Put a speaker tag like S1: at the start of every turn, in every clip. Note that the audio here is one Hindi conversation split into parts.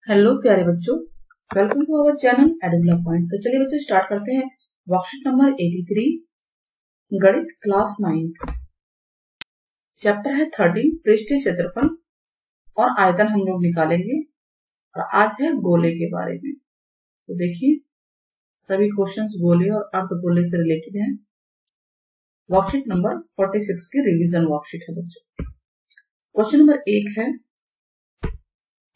S1: हेलो प्यारे बच्चों, वेलकम टू आवर चैनल एडुला पॉइंट। तो चलिए बच्चों स्टार्ट करते हैं। वर्कशीट नंबर 83 गणित क्लास 9 चैप्टर है 13 पृष्ठीय क्षेत्रफल और आयतन हम लोग निकालेंगे और आज है गोले के बारे में। तो देखिए सभी क्वेश्चंस गोले और अर्धगोले से रिलेटेड हैं। वर्कशीट नंबर 46 की रिवीजन वर्कशीट है बच्चों। क्वेश्चन नंबर 1 है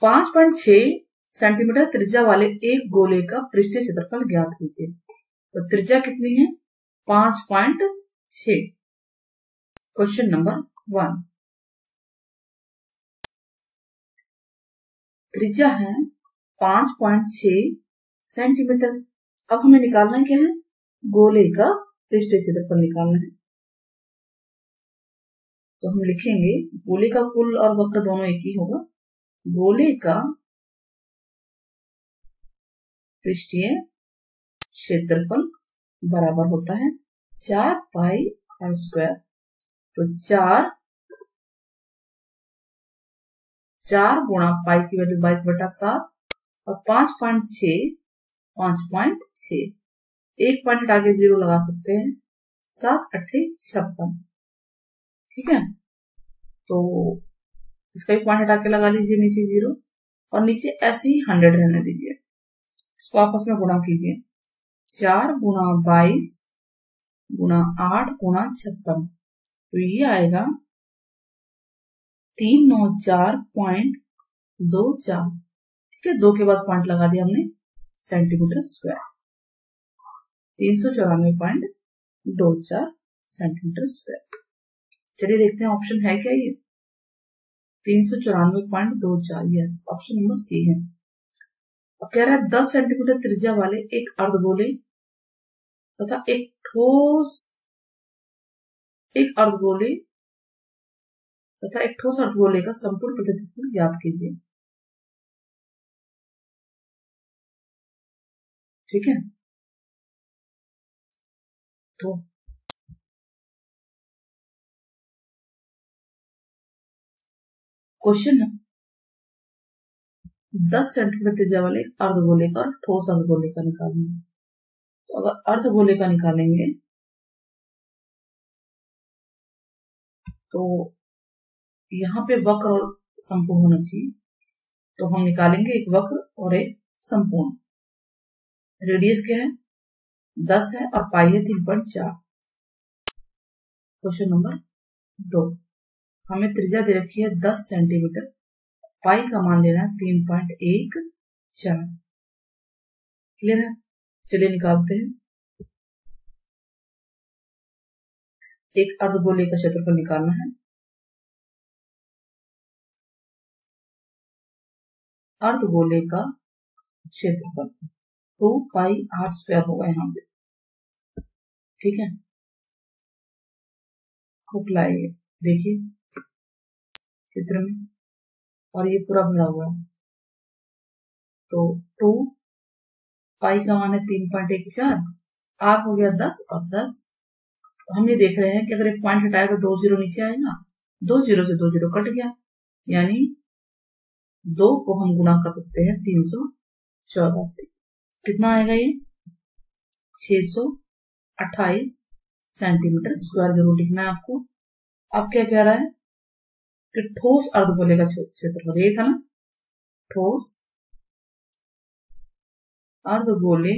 S1: 5.6 सेंटीमीटर त्रिज्या वाले एक गोले का पृष्ठीय क्षेत्रफल ज्ञात कीजिए। तो त्रिज्या कितनी है? 5.6। क्वेश्चन नंबर 1, त्रिज्या है 5.6 सेंटीमीटर। अब हमें निकालना है क्या है? गोले का पृष्ठीय क्षेत्रफल निकालना है। तो हम लिखेंगे गोले का कुल और वक्र दोनों एक ही होगा। गोले का पृष्ठीय क्षेत्रफल बराबर होता है 4 पाई आर स्क्वायर। तो 4 गुणा पाई की वैल्यू 22/7 और 5.6 5.6। एक पॉइंट आगे 0 लगा सकते हैं। 7 8 56। ठीक है, तो इसका भी पॉइंट हटा के लगा लीजिए नीचे 0 और नीचे ऐसे ही 100 रहने दीजिए। इसको आपस में गुणा कीजिए। 4 गुणा 22 गुणा 8 गुणा 56। तो ये आएगा 394.24। ठीक है, 2 के बाद पॉइंट लगा दिया हमने, सेंटीमीटर स्क्वायर। 394.24 centimetre square. चलिए देखते हैं ऑप्शन है क्या ये 394.24। यस, ऑप्शन नंबर सी है। अब कह रहा है 10 सेंटीमीटर त्रिज्या वाले एक अर्धगोले तथा एक ठोस अर्धगोले का संपूर्ण पृष्ठीय क्षेत्रफल ज्ञात कीजिए। ठीक है, तो क्वेश्चन है 10 सेंटीमीटर त्रिज्या वाले अर्धगोले का और ठोस अर्धगोले का निकालना है। तो अगर अर्धगोले का निकालेंगे तो यहाँ पे वक्र और संपूर्ण होना चाहिए। तो हम निकालेंगे एक वक्र और एक संपूर्ण। रेडियस क्या है? 10 है और पाई है 3.4। क्वेश्चन नंबर 2, हमें त्रिज्या दे रखी है 10 सेंटीमीटर, पाई का मान लेना है 3.14। क्लियर है? चलिए निकालते हैं। एक अर्धगोले का क्षेत्रफल निकालना है। अर्धगोले का क्षेत्रफल 2 पाई आर स्क्वायर होगा यहाँ पे। ठीक है, खूब लाइए, देखिए चित्र में, और ये पूरा भरा हुआ है। तो 2 पाई का मान है 3.14, आर हो गया 10 और 10। तो हम ये देख रहे हैं कि अगर एक पॉइंट हटाए तो 2 0 नीचे आएगा, 2 0 से 2 0 कट गया, यानी 2 को हम गुणा कर सकते हैं 314 से। कितना आएगा ये? 628 सेंटीमीटर स्क्वायर जरूर लिखना है आपको। अब क्या कह रहा है कि ठोस अर्धगोले का क्षेत्रफल, ये था ना, ठोस अर्धगोले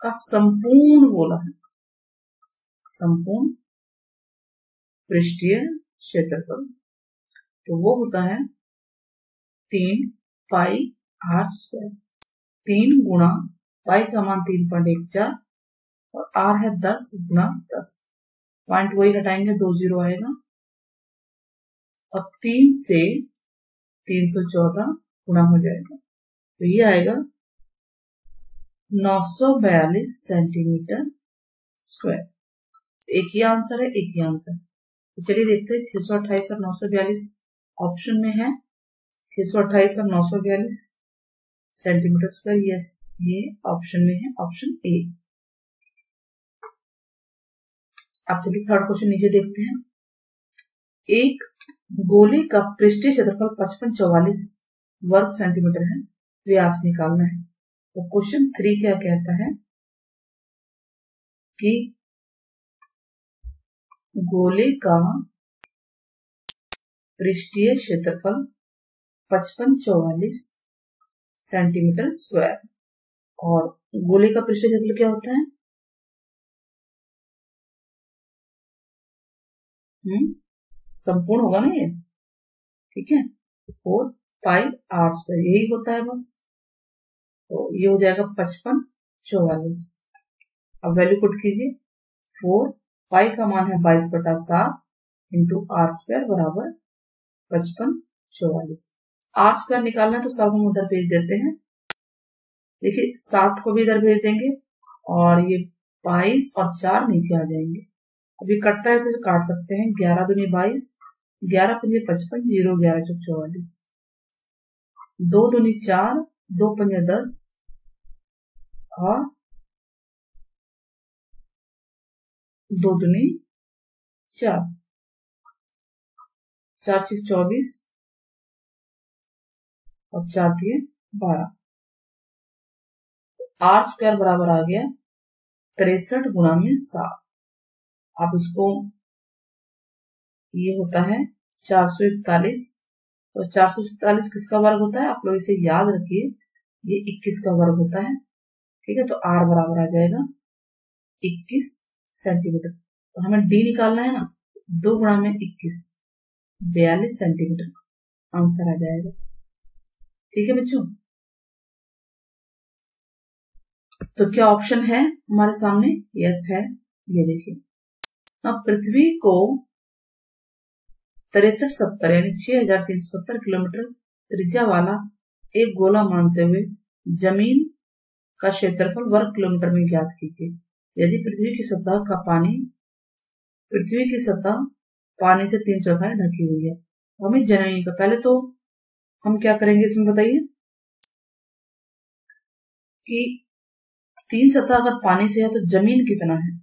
S1: का संपूर्ण गोला है, संपूर्ण पृष्ठीय क्षेत्रफल। तो वो होता है 3 पाई आर स्क्वायर। 3 गुणा पाई का मान 3.14 और आर है 10 गुणा 10। पॉइंट वही हटाएंगे, 2 0 आएगा। अब 3 से 314 गुणा हो जाएगा, तो ये आएगा 942 सेंटीमीटर स्क्वायर। एक ही आंसर है, एक ही आंसर। तो चलिए देखते हैं 628 और 942 ऑप्शन में है। 628 और 942 सेंटीमीटर स्क्वायर, यस ये ऑप्शन में है, ऑप्शन ए। अब चलिए थर्ड क्वेश्चन नीचे देखते हैं। एक गोले का पृष्ठीय क्षेत्रफल 5544 वर्ग सेंटीमीटर है, व्यास निकालना है। तो क्वेश्चन 3 क्या कहता है कि गोले का पृष्ठीय क्षेत्रफल 5544 सेंटीमीटर स्क्वायर, और गोले का पृष्ठीय क्षेत्रफल क्या होता है? संपूर्ण होगा ना ये, ठीक है, 4 पाई आर स्क्वायर, यही होता है बस। तो ये हो जाएगा 5544। अब वैल्यू पुट कीजिए, 4 पाई का मान है 22/7 इंटू आर स्क्वायर बराबर 5544। आर स्क्वायर निकालना है तो सब हम उधर भेज देते हैं। देखिए 7 को भी इधर भेज देंगे और ये 22 और 4 नीचे आ जाएंगे। अभी कटता है तो काट सकते हैं। 11 दूनी 22, 11 पंजे 55, 0 11 चौक 44, 2 दूनी 4, 2 पंजे 10 और 2 दूनी 4, 4 6 24 और 4 दिए 12। आर स्क्वायर बराबर आ गया 63 गुणा में 7। आप इसको, ये होता है 441, तो 441 किसका वर्ग होता है? आप लोग इसे याद रखिए, ये 21 का वर्ग होता है, ठीक है। तो आर बराबर आ जाएगा 21 सेंटीमीटर। तो हमें डी निकालना है ना, 2 गुणा में 21, 42 सेंटीमीटर आंसर आ जाएगा, ठीक है बच्चों। तो क्या ऑप्शन है हमारे सामने? यस है। ये देखिए, अब पृथ्वी को 6370 यानी 6370 किलोमीटर त्रिज्या वाला एक गोला मानते हुए जमीन का क्षेत्रफल वर्ग किलोमीटर में ज्ञात कीजिए। यदि पृथ्वी की सतह पानी से 3/4 ढकी हुई है, हमें जमीन का, पहले तो हम क्या करेंगे इसमें बताइए कि 3 सतह अगर पानी से है तो जमीन कितना है,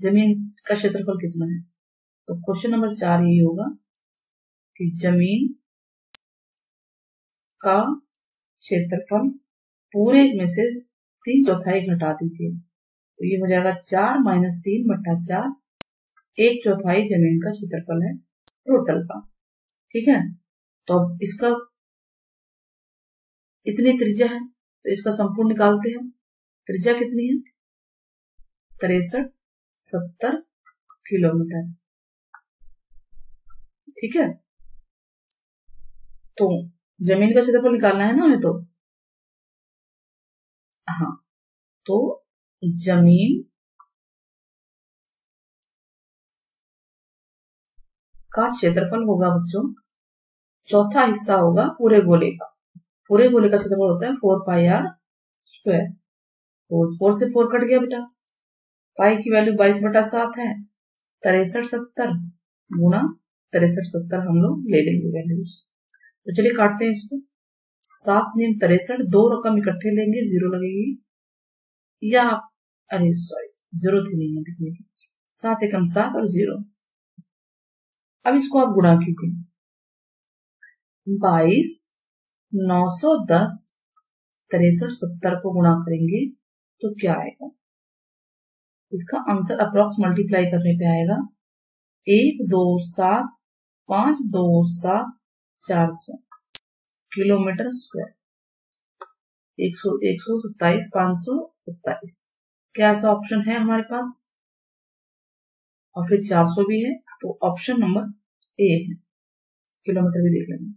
S1: जमीन का क्षेत्रफल कितना है। तो क्वेश्चन नंबर 4 यही होगा कि जमीन का क्षेत्रफल पूरे में से 3/4 घटा दीजिए। तो ये हो जाएगा 4 - 3/4, 1/4 जमीन का क्षेत्रफल है टोटल का, ठीक है। तो अब इसका इतनी त्रिज्या है तो इसका संपूर्ण निकालते हैं। त्रिज्या कितनी है? 6370 किलोमीटर, ठीक है। तो जमीन का क्षेत्रफल निकालना है ना हमें, तो हाँ, तो जमीन का क्षेत्रफल होगा बच्चों, चौथा हिस्सा होगा पूरे गोले का। पूरे गोले का क्षेत्रफल होता है 4 पाई आर स्क्वायर। 4 से 4 कट गया बेटा, पाई की वैल्यू 22/7 है, 6370 गुणा 6370 हम लोग ले लेंगे वैल्यूज। तो चलिए काटते हैं इसको। 7 नियम 63, 2 रकम इकट्ठे लेंगे, 0 लगेगी, या अरे सॉरी जरूरत ही नहीं है लिखने की, 7 एकम 7 और 0। अब इसको आप गुणा कीजिए, 22 910 6370 को गुणा करेंगे तो क्या आएगा? इसका आंसर अप्रॉक्स मल्टीप्लाई करने पे आएगा 127527400 किलोमीटर स्क्वायर, 127 527। क्या ऐसा ऑप्शन है हमारे पास? और फिर 400 भी है, तो ऑप्शन नंबर ए है। किलोमीटर भी देख लेंगे।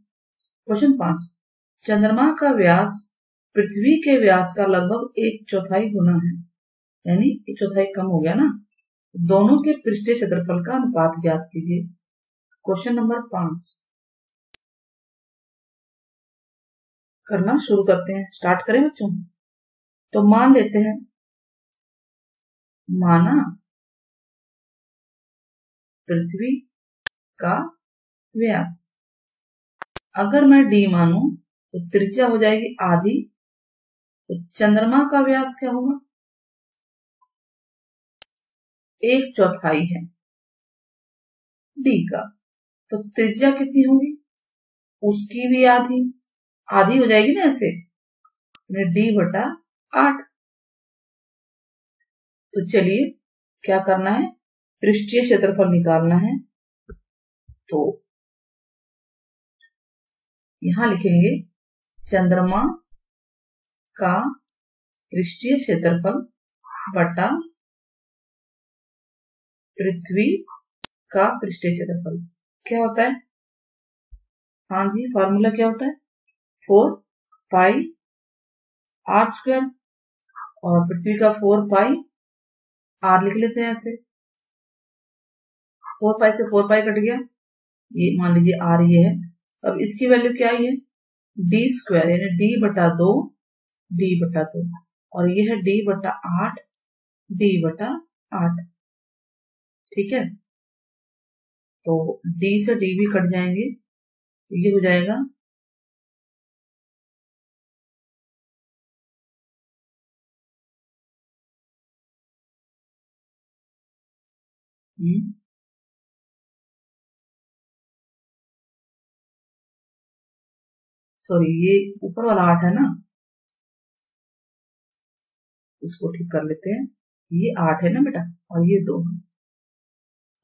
S1: क्वेश्चन 5, चंद्रमा का व्यास पृथ्वी के व्यास का लगभग 1/4 गुना है, यानी 1/4 कम हो गया ना। दोनों के पृष्ठीय क्षेत्रफल का अनुपात ज्ञात कीजिए। क्वेश्चन नंबर 5 करना शुरू करते हैं, स्टार्ट करें बच्चों। तो मान लेते हैं, माना पृथ्वी का व्यास, अगर मैं डी मानूं तो त्रिज्या हो जाएगी आधी। तो चंद्रमा का व्यास क्या होगा? 1/4 है डी का, तो त्रिज्या कितनी होगी? उसकी भी आधी, आधी हो जाएगी ना ऐसे, d/8। तो चलिए क्या करना है, पृष्ठीय क्षेत्रफल निकालना है। तो यहां लिखेंगे चंद्रमा का पृष्ठीय क्षेत्रफल बटा पृथ्वी का पृष्ठीय क्षेत्रफल क्या होता है। हाँ जी, फॉर्मूला क्या होता है, 4πr², और पृथ्वी का 4πr लिख लेते हैं ऐसे। 4π से 4π कट गया, ये मान लीजिए r ये है। अब इसकी वैल्यू क्या है, d² यानी d/2 d/2, और ये है d/8 d/8। ठीक है, तो d से d भी कट जाएंगे, तो ये हो जाएगा सॉरी, ये ऊपर वाला 8 है ना, इसको ठीक कर लेते हैं। ये 8 है ना बेटा, और ये 2 है,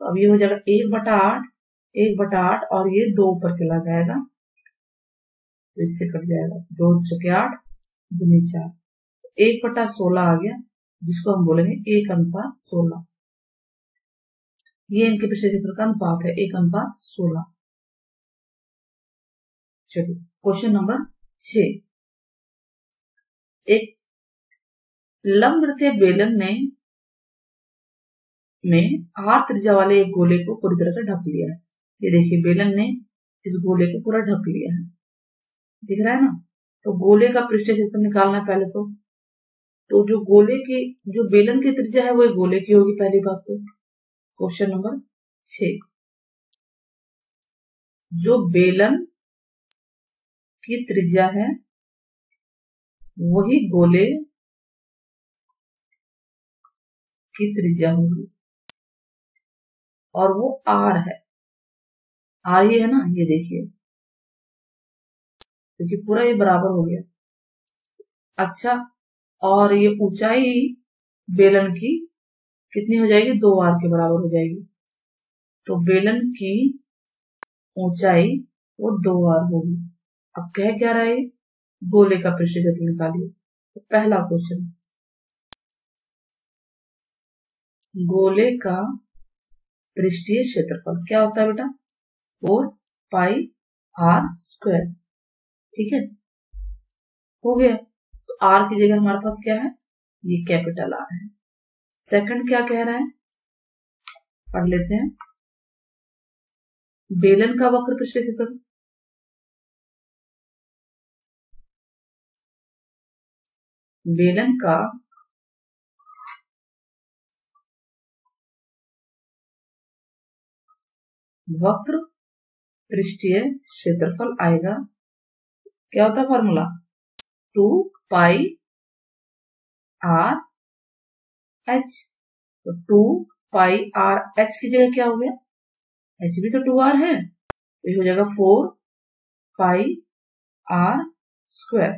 S1: तो अब ये हो जाएगा 1/8 1/8, और ये 2 ऊपर चला जाएगा, तो इससे कट जाएगा 2 चौके 8 दूनी 4, 1/16 आ गया, जिसको हम बोलेंगे 1:16। ये इनके पृष्ठीय क्षेत्रफल का अनुपात है, 1:16। चलिए क्वेश्चन नंबर 6। एक लंबवृत्तीय बेलन में r त्रिज्या वाले एक गोले को पूरी तरह से ढक लिया है। ये देखिए, बेलन ने इस गोले को पूरा ढक लिया है, दिख रहा है ना। तो गोले का पृष्ठीय क्षेत्रफल निकालना है पहले तो जो गोले की, जो बेलन की त्रिज्या है वो गोले की होगी पहली बात। तो क्वेश्चन नंबर 6, जो बेलन की त्रिज्या है वही गोले की त्रिज्या होगी, और वो r है। r ये है ना, ये देखिए, क्योंकि पूरा ये बराबर हो गया। अच्छा, और ये ऊंचाई बेलन की कितनी हो जाएगी, 2r के बराबर हो जाएगी। तो बेलन की ऊंचाई वो 2r होगी। अब कह क्या रहा है, गोले का पृष्ठीय क्षेत्रफल निकालिए। तो पहला क्वेश्चन, गोले का पृष्ठीय क्षेत्रफल क्या होता है बेटा, 4πr²। ठीक है, हो गया। तो r की जगह हमारे पास क्या है, ये कैपिटल R है। सेकंड क्या कह रहा है, पढ़ लेते हैं। बेलन का वक्र पृष्ठीय क्षेत्रफल, बेलन का वक्र पृष्ठीय क्षेत्रफल आएगा, क्या होता है फॉर्मूला, 2πr/h। तो 2πr/h की जगह क्या हो गया, h भी तो 2r है, तो ये हो जाएगा 4πr²।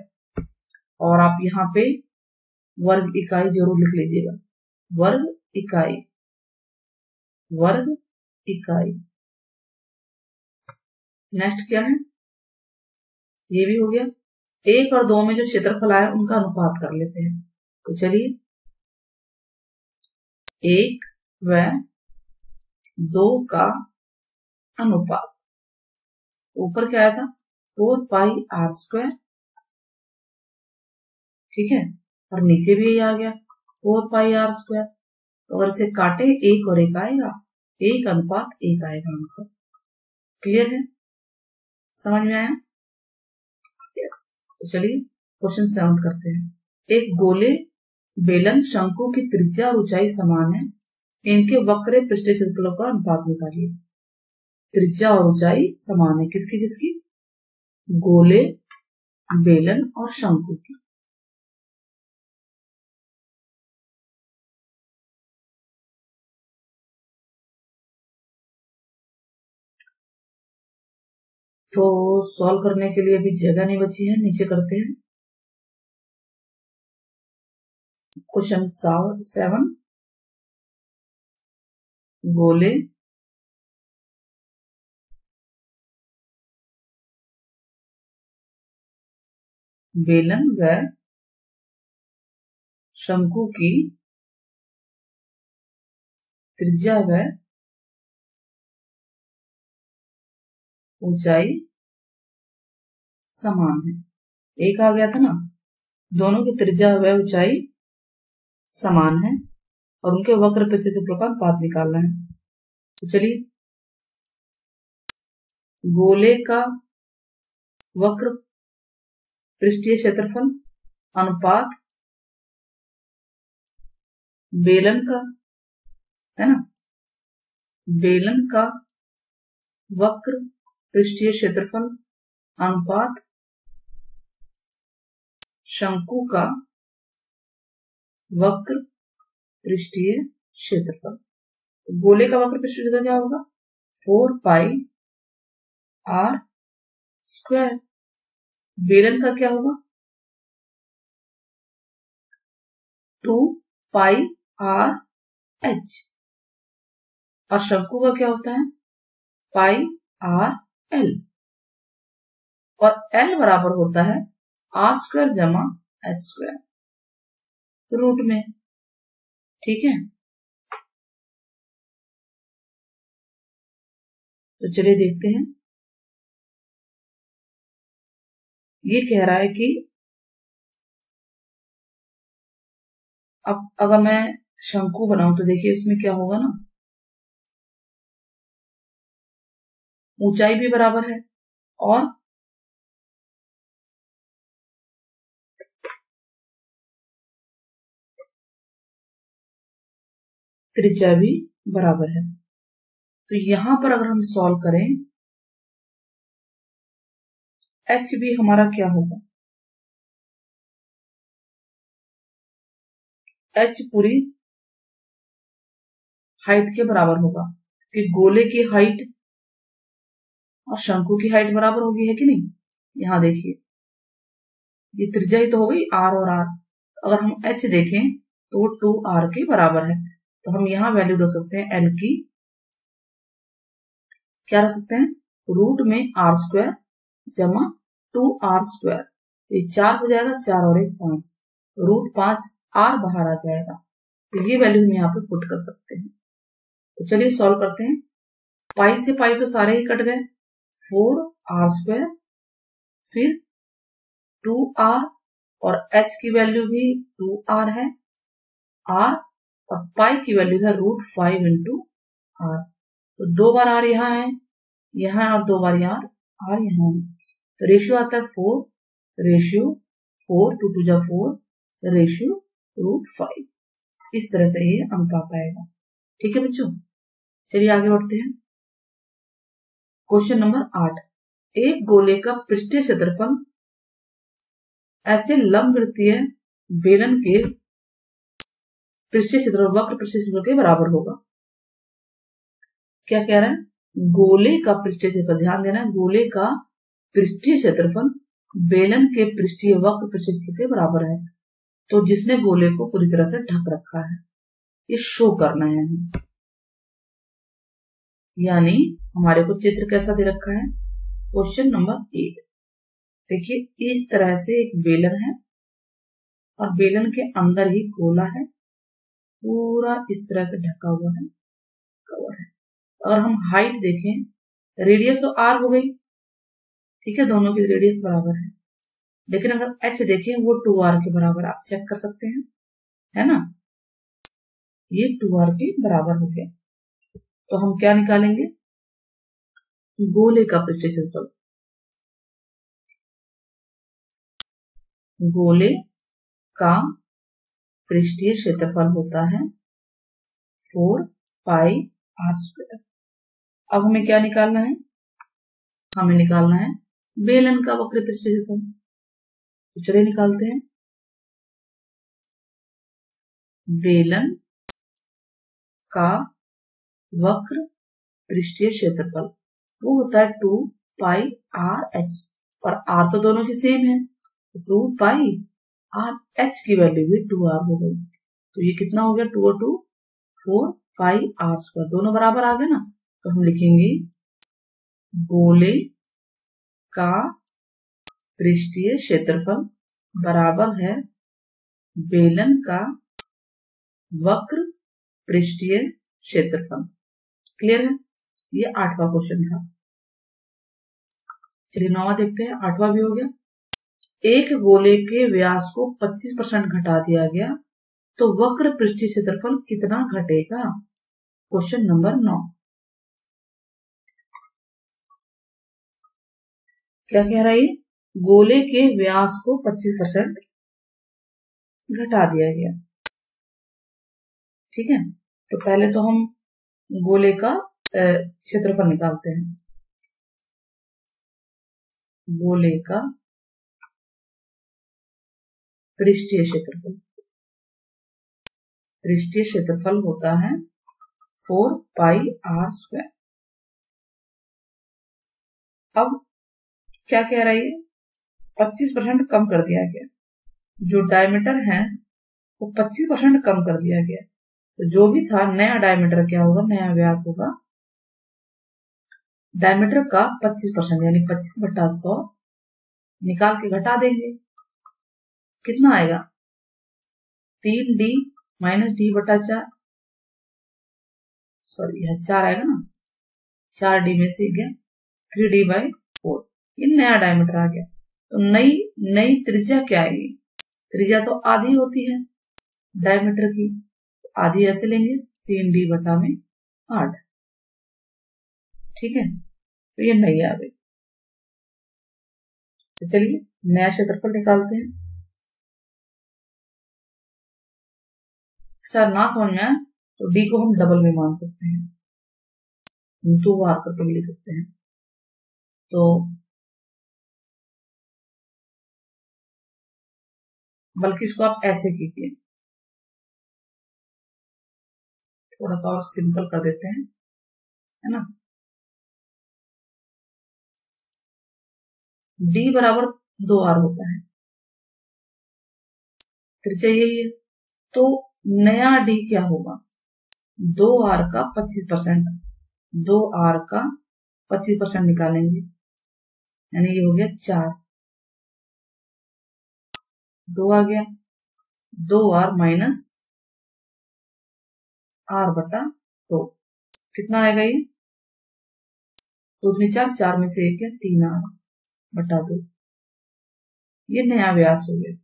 S1: और आप यहाँ पे वर्ग इकाई जरूर लिख लीजिएगा, वर्ग इकाई, वर्ग इकाई। नेक्स्ट क्या है, ये भी हो गया। 1 और 2 में जो क्षेत्रफल आया उनका अनुपात कर लेते हैं। तो चलिए, 1 व 2 का अनुपात, ऊपर क्या आया था, 4πr²। ठीक है, और नीचे भी यही आ गया 4πr²। तो अगर इसे काटे, 1 और 1 आएगा, 1:1 आएगा आंसर। क्लियर है, समझ में आया, यस। तो चलिए क्वेश्चन 7 करते हैं। एक गोले, बेलन, शंकु की त्रिज्या और ऊंचाई समान है, इनके वक्र पृष्ठीय क्षेत्रफलों का अनुपात निकालिए। त्रिज्या और ऊंचाई समान है, किसकी किसकी, गोले, बेलन और शंकु की। तो सॉल्व करने के लिए अभी जगह नहीं बची है, नीचे करते हैं। क्वेश्चन 7, गोले बेलन व शंकु की त्रिज्या व ऊंचाई समान है। एक आ गया था ना, दोनों की त्रिज्या व ऊंचाई समान है और उनके वक्र परिस्थिति का अनुपात निकालना है। तो चलिए, गोले का वक्र पृष्ठीय क्षेत्रफल अनुपात बेलन का, है ना, बेलन का वक्र पृष्ठीय क्षेत्रफल अनुपात शंकु का वक्र पृष्ठीय क्षेत्रफल। तो गोले का वक्र पृष्ठीय क्षेत्रफल क्या होगा? 4 पाई r स्क्वायर। बेलन का क्या होगा? 2 पाई r h। और शंकु का क्या होता है? पाई r l। और l बराबर होता है r स्क्वायर जमा h स्क्वायर रूट में। ठीक है, तो चलिए देखते हैं। ये कह रहा है कि अब अगर मैं शंकु बनाऊं तो देखिए इसमें क्या होगा ना, ऊंचाई भी बराबर है और त्रिज्या भी बराबर है। तो यहां पर अगर हम सॉल्व करें, h भी हमारा क्या होगा? h पूरी हाइट के बराबर होगा, कि गोले की हाइट और शंकु की हाइट बराबर होगी, है कि नहीं? यहां देखिए, ये त्रिज्या ही तो हो गई r और r। अगर हम h देखें तो 2r के बराबर है। तो हम यहां वैल्यू रख सकते हैं l की, क्या रख सकते हैं? रूट में r स्क्वायर जमा 2r स्क्वायर। ये 4 हो जाएगा, 4 और 1 5, रूट 5 r बाहर आ जाएगा। तो ये वैल्यू हम यहाँ पे पुट कर सकते हैं। तो चलिए सॉल्व करते हैं। पाई से पाई तो सारे ही कट गए, 4r स्क्वायर, फिर 2r और h की वैल्यू भी 2r है, r और पाई की वैल्यू है रूट 5 इंटू r। तो 2 बार r यहाँ और 2 बार यहाँ r यहाँ है। तो रेशियो आता है 4 रेशियो 4, 2 2 जा 4 रेशियो रूट 5। इस तरह से ये अनुपात आएगा। ठीक है बच्चों, चलिए आगे बढ़ते हैं। क्वेश्चन नंबर 8, एक गोले का पृष्ठीय क्षेत्रफल ऐसे लंबवृत्तीय बेलन के पृष्ठीय क्षेत्रफल वक्र पृष्ठीय क्षेत्रफल के बराबर होगा। क्या कह रहा है? गोले का पृष्ठीय क्षेत्रफल, ध्यान देना, गोले का पृष्ठीय क्षेत्रफल बेलन के पृष्ठीय वक्र पृष्ठीय क्षेत्रफल के बराबर है। तो जिसने गोले को पूरी तरह से ढक रखा है, ये शो करना है। यानी हमारे को चित्र कैसा दे रखा है? क्वेश्चन नंबर 8 देखिए, इस तरह से एक बेलन है और बेलन के अंदर ही गोला है, पूरा इस तरह से ढका हुआ है, कवर है। अगर हम हाइट देखें, रेडियस तो r हो गई, ठीक है, दोनों की रेडियस बराबर है। लेकिन अगर h देखें वो 2r के बराबर, आप चेक कर सकते हैं, है ना, ये 2r के बराबर हो गया। तो हम क्या निकालेंगे? गोले का पृष्ठीय क्षेत्रफल। गोले का पृष्ठीय क्षेत्रफल होता है 4 पाई r स्क्वायर। अब हमें क्या निकालना है? हमें निकालना है बेलन का वक्र पृष्ठीय क्षेत्रफल। तो चलिए निकालते हैं। बेलन का वक्र पृष्ठीय क्षेत्रफल वो होता है 2 पाई आर एच, और आर तो दोनों की सेम है, 2 पाई आर एच की वैल्यू भी 2r हो गई। तो ये कितना हो गया, 2 और 2 4 पाई आर स्क्वायर, दोनों बराबर आ गए ना। तो हम लिखेंगे गोले का पृष्ठीय क्षेत्रफल बराबर है बेलन का वक्र पृष्ठीय क्षेत्रफल। क्लियर है, ये 8वां क्वेश्चन था। चलिए 9वां देखते हैं, 8वां भी हो गया। एक गोले के व्यास को 25% घटा दिया गया तो वक्र पृष्ठीय क्षेत्रफल कितना घटेगा। क्वेश्चन नंबर 9 क्या कह रहा है, गोले के व्यास को 25% घटा दिया गया। ठीक है, तो पहले तो हम गोले का क्षेत्रफल निकालते हैं। गोले का पृष्ठीय क्षेत्रफल, पृष्ठीय क्षेत्रफल होता है 4 पाई आर स्क्वायर। अब क्या कह रहा है, 25% कम कर दिया गया, जो डायमीटर है वो 25% कम कर दिया गया। तो जो भी था नया डायमीटर क्या होगा, नया व्यास होगा डायमीटर का 25%, यानी 25/100 निकाल के घटा देंगे, कितना आएगा 3d माइनस d बटा 4, सॉरी यह 4 आएगा ना, 4d में से गया 3d/4, ये नया डायमीटर आ गया। तो नई त्रिज्या क्या आएगी, त्रिज्या तो आधी होती है डायमीटर की, आधी ऐसे लेंगे 3d बटा में 8। ठीक है, तो ये नई आ गई। तो चलिए नया क्षेत्रफल निकालते हैं। सर ना समझ में आए तो d को हम डबल में मान सकते हैं, 2 बार करके लिख सकते हैं। तो बल्कि इसको आप ऐसे कीजिए, थोड़ा सा और सिंपल कर देते हैं, है ना। d बराबर 2r होता है, त्रिज्या यही है, तो नया d क्या होगा, 2r का 25%, 2r का 25% निकालेंगे, यानी ये हो गया 4, 2 आ गया, 2r माइनस r बटा 2, कितना आएगा ये, 2 दूनी 4, 4 में से 1 है, 3r बटा 2, ये नया व्यास हो गया।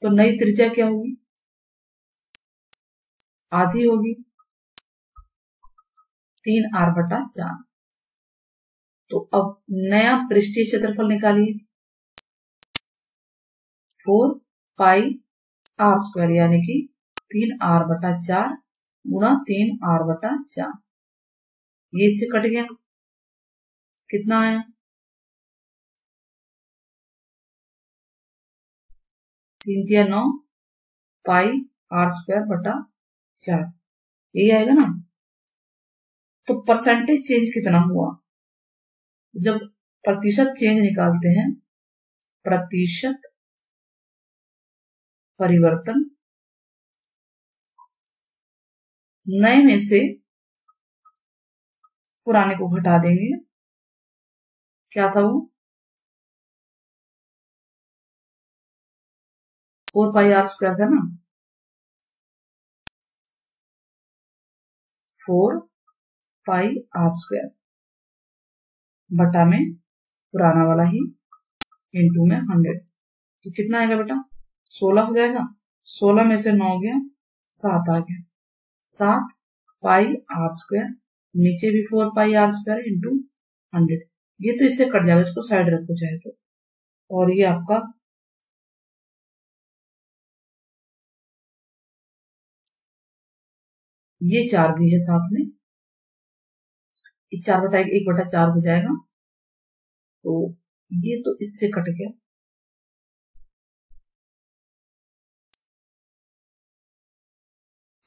S1: तो नई त्रिज्या क्या होगी, आधी होगी 3r बटा 4। तो अब नया पृष्ठीय क्षेत्रफल निकालिए, 4 पाई आर स्क्वायर, यानी कि 3r बटा 4 गुणा 3r बटा 4, ये इससे कट गया, कितना आया 3 दिया 9 पाई आर स्क्वायर बटा 4, यही आएगा ना। तो परसेंटेज चेंज कितना हुआ, जब प्रतिशत चेंज निकालते हैं, प्रतिशत परिवर्तन, नए में से पुराने को घटा देंगे, क्या था वो 4 पाई आर स्क्वायर था ना, 4 पाई आर स्क्वायर बटा में पुराना वाला ही इंटू में 100, तो कितना आएगा बेटा 16 हो जाएगा, 16 में से 9 गया 7 आ गया, 7 पाई आर स्क्वायर, नीचे भी 4 पाई आर स्क्वायर इंटू 100, ये तो इससे कट जाएगा, इसको साइड रखो चाहे तो, और ये आपका ये 4 भी है साथ में, 4 बटा 1 बटा 4 हो जाएगा, तो ये तो इससे कट गया,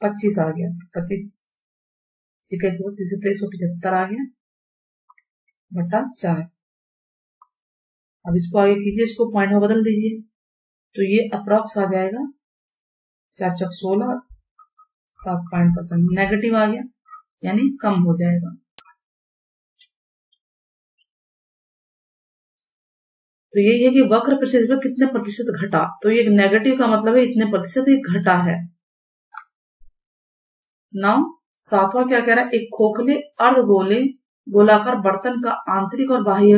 S1: 25 आ गया, 25 से 175 आ गया, बटा 4। अब इसको आगे कीजिए, इसको पॉइंट में बदल दीजिए, तो ये अप्रॉक्स आ जाएगा 4 चक 16, 7% नेगेटिव आ गया, यानी कम हो जाएगा। तो यही है कि वक्र प्रतिशत में कितने प्रतिशत घटा, तो ये नेगेटिव का मतलब है इतने प्रतिशत ये घटा है। नाउ सातवां क्या कह रहा है, एक खोखले अर्धगोले गोलाकार बर्तन का आंतरिक और बाह्य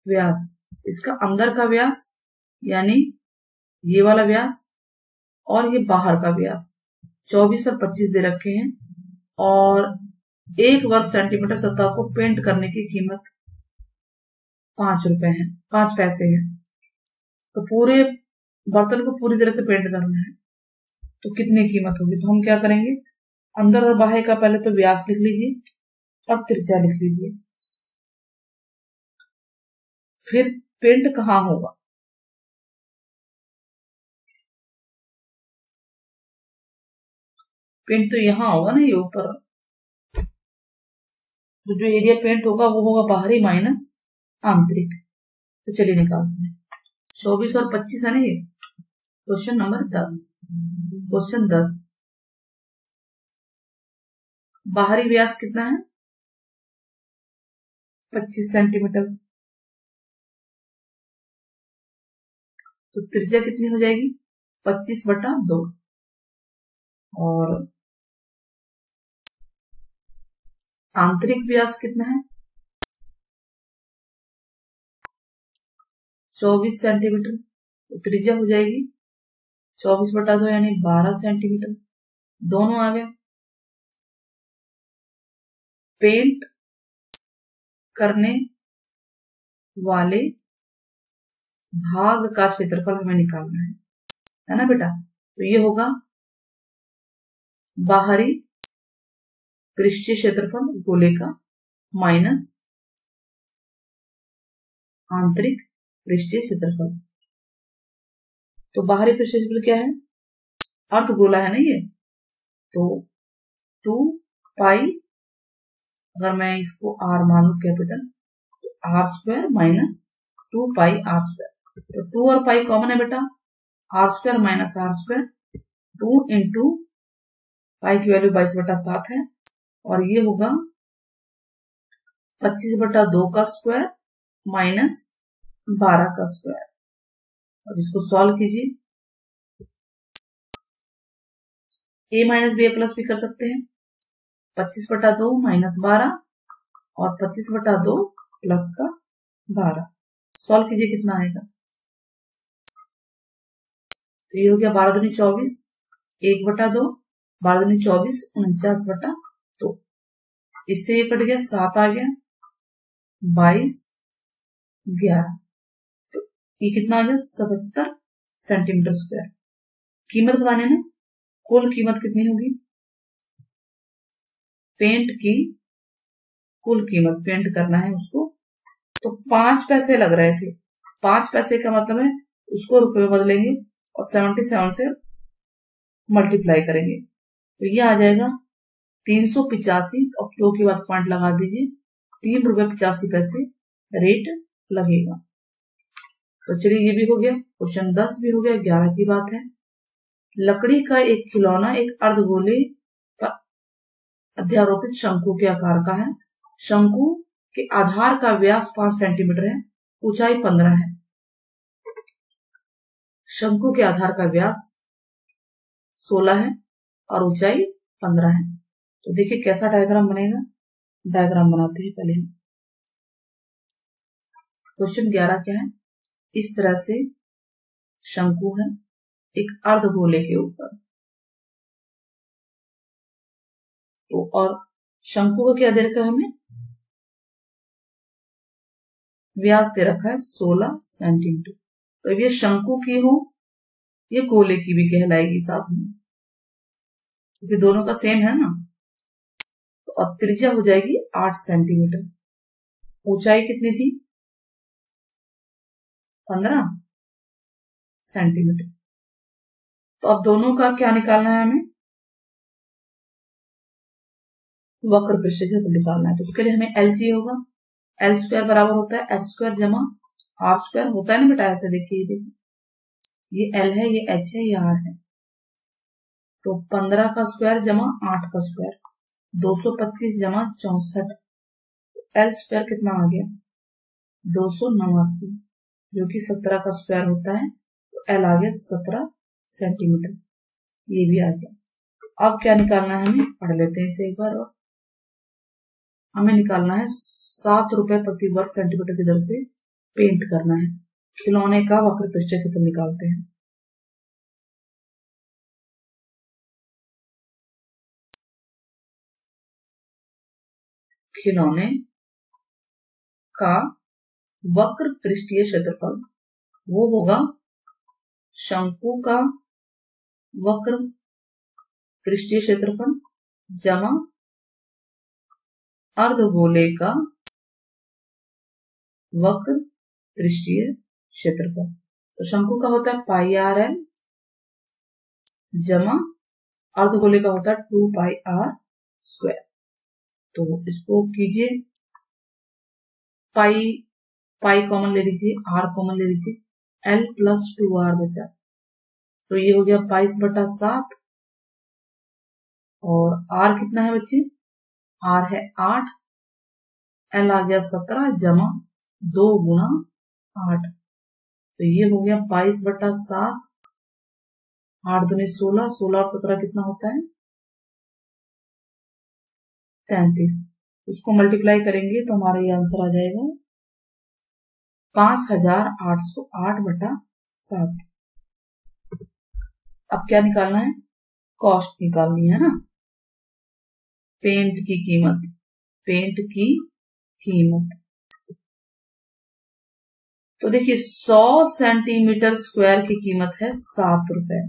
S1: व्यास, इसका अंदर का व्यास यानी ये वाला व्यास और ये बाहर का व्यास 24 और 25 दे रखे हैं, और 1 वर्ग सेंटीमीटर सतह को पेंट करने की कीमत 5 रुपए है, 5 पैसे है। तो पूरे बर्तन को पूरी तरह से पेंट करना है तो कितनी कीमत होगी, तो हम क्या करेंगे, अंदर और बाहर का पहले तो व्यास लिख लीजिए और त्रिज्या लिख लीजिए, फिर पेंट कहाँ होगा, पेंट तो यहां होगा ना, ये ऊपर, तो जो एरिया पेंट होगा वो होगा बाहरी माइनस आंतरिक। तो चलिए निकालते हैं, 24 और 25 है ना ये। क्वेश्चन नंबर 10, क्वेश्चन 10, बाहरी व्यास कितना है 25 सेंटीमीटर, तो त्रिज्या कितनी हो जाएगी 25/2, और आंतरिक व्यास कितना है 24 सेंटीमीटर, तो त्रिज्या हो जाएगी 24/2 यानी 12 सेंटीमीटर, दोनों आ गए। पेंट करने वाले भाग का क्षेत्रफल हमें निकालना है ना बेटा, तो ये होगा बाहरी पृष्ठीय क्षेत्रफल गोले का माइनस आंतरिक पृष्ठीय क्षेत्रफल। तो बाहरी पृष्ठीय क्षेत्रफल क्या है, अर्धगोला है ना ये, तो 2 पाई, अगर मैं इसको r मानू कैपिटल, तो r² माइनस 2 पाई r², तो 2 और पाई कॉमन है बेटा, r² minus r², 2 into pi की वैल्यू 22/7 है, और ये होगा 25/2 का स्क्वायर माइनस 12 का स्क्वायर। अब इसको सॉल्व कीजिए, a माइनस बी प्लस भी कर सकते हैं, 25/2 माइनस 12 और 25/2 प्लस का 12, सॉल्व कीजिए कितना आएगा, तो ये हो गया 12 दूनी 24, 1/2, 12 दूनी 24, 49/2, इससे ये कट गया 7 आ गया, 22, 11, तो ये कितना आ गया 77 सेंटीमीटर स्क्वायर। कीमत बताने ना, कुल कीमत कितनी होगी, पेंट की कुल कीमत, पेंट करना है उसको, तो 5 पैसे लग रहे थे, 5 पैसे का मतलब है उसको रुपए में बदलेंगे और 77 से मल्टीप्लाई करेंगे, तो ये आ जाएगा 385, अब 2 के बाद पॉइंट लगा दीजिए, 3 रुपए 85 पैसे रेट लगेगा। तो चलिए ये भी हो गया, क्वेश्चन 10 भी हो गया। 11 की बात है, लकड़ी का एक खिलौना एक अर्धगोले पर अध्यारोपित शंकु के आकार का है, शंकु के आधार का व्यास 5 सेंटीमीटर है, ऊंचाई 15 है। शंकु के आधार का व्यास 16 है और ऊंचाई 15 है, तो देखिए कैसा डायग्राम बनेगा, डायग्राम बनाते हैं पहले। क्वेश्चन 11 क्या है, इस तरह से शंकु है एक अर्धगोले के ऊपर, तो और शंकु को क्या दे रखा है हमें, व्यास दे रखा है 16 सेंटीमीटर, तो अब ये शंकु की हो ये गोले की भी कहलाएगी साथ में, क्योंकि दोनों का सेम है ना, तो अब त्रिज्या हो जाएगी 8 सेंटीमीटर, ऊंचाई कितनी थी 15 सेंटीमीटर, तो अब दोनों का क्या निकालना है हमें, वक्र पृष्ठ क्षेत्रफल निकालना है, तो उसके लिए हमें L चाहिए होगा, एल स्क्वायर बराबर होता है एच स्क्वायर जमा आर स्क्वायर होता है ना बेटा, ऐसे देखिए ये एल है, ये एच है, ये आर है। तो 15 का स्क्वायर जमा 8 का स्क्वायर 225 जमा 64। एल स्क्वायर कितना आ गया 289, जो कि 17 का स्क्वायर होता है। तो एल आ गया 17 सेंटीमीटर, ये भी आ गया। अब क्या निकालना है हमें, पढ़ लेते हैं इसे एक बार और। हमें निकालना है 7 रुपए प्रति वर्ग सेंटीमीटर की दर से पेंट करना है। खिलौने का वक्र पृष्ठीय क्षेत्र निकालते हैं। खिलौने का वक्र पृष्ठीय क्षेत्रफल वो होगा शंकु का वक्र पृष्ठीय क्षेत्रफल जमा अर्धगोले का वक्र पृष्ठीय क्षेत्रफल। तो शंकु का होता है पाई आर एल जमा अर्धगोले का होता है 2 पाई आर स्क्वायर। तो इसको कीजिए, पाई पाई कॉमन ले लीजिए, आर कॉमन ले लीजिए, एल प्लस 2r बचा। तो ये हो गया 22/7 और आर कितना है बच्चे, आर है 8, एल आ गया 17 जमा 2 गुणा 8। तो ये हो गया 22/7, 8 दूनी 16, 16 और 17 कितना होता है 33। उसको मल्टीप्लाई करेंगे तो हमारा ये आंसर आ जाएगा 5808/7। अब क्या निकालना है, कॉस्ट निकालनी है ना, पेंट की कीमत, पेंट की कीमत। तो देखिए 100 सेंटीमीटर स्क्वायर की कीमत है 7 रुपए।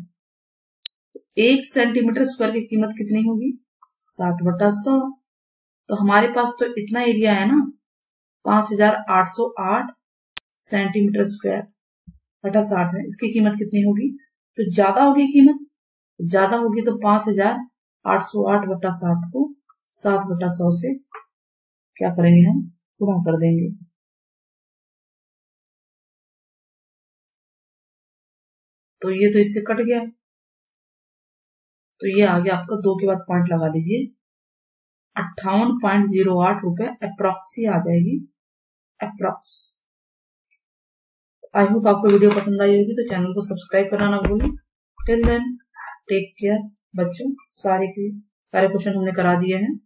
S1: तो 1 सेंटीमीटर स्क्वायर की कीमत कितनी होगी 7/100। तो हमारे पास तो इतना एरिया है ना 5808 सेंटीमीटर स्क्वायर बटा 60 है। इसकी कीमत कितनी होगी, तो ज्यादा होगी कीमत, ज्यादा होगी तो 5808/7 को 7/100 से क्या करेंगे हम गुणा कर देंगे। तो ये तो इससे कट गया, तो ये आ गया आपका 2 के बाद पॉइंट लगा लीजिए 58.08 रुपए अप्रोक्सी आ जाएगी, अप्रोक्स। आई होप आपको वीडियो पसंद आई होगी, तो चैनल को सब्सक्राइब करना ना भूलें। टिल देन टेक केयर बच्चों, सारे क्वेश्चन हमने करा दिए हैं।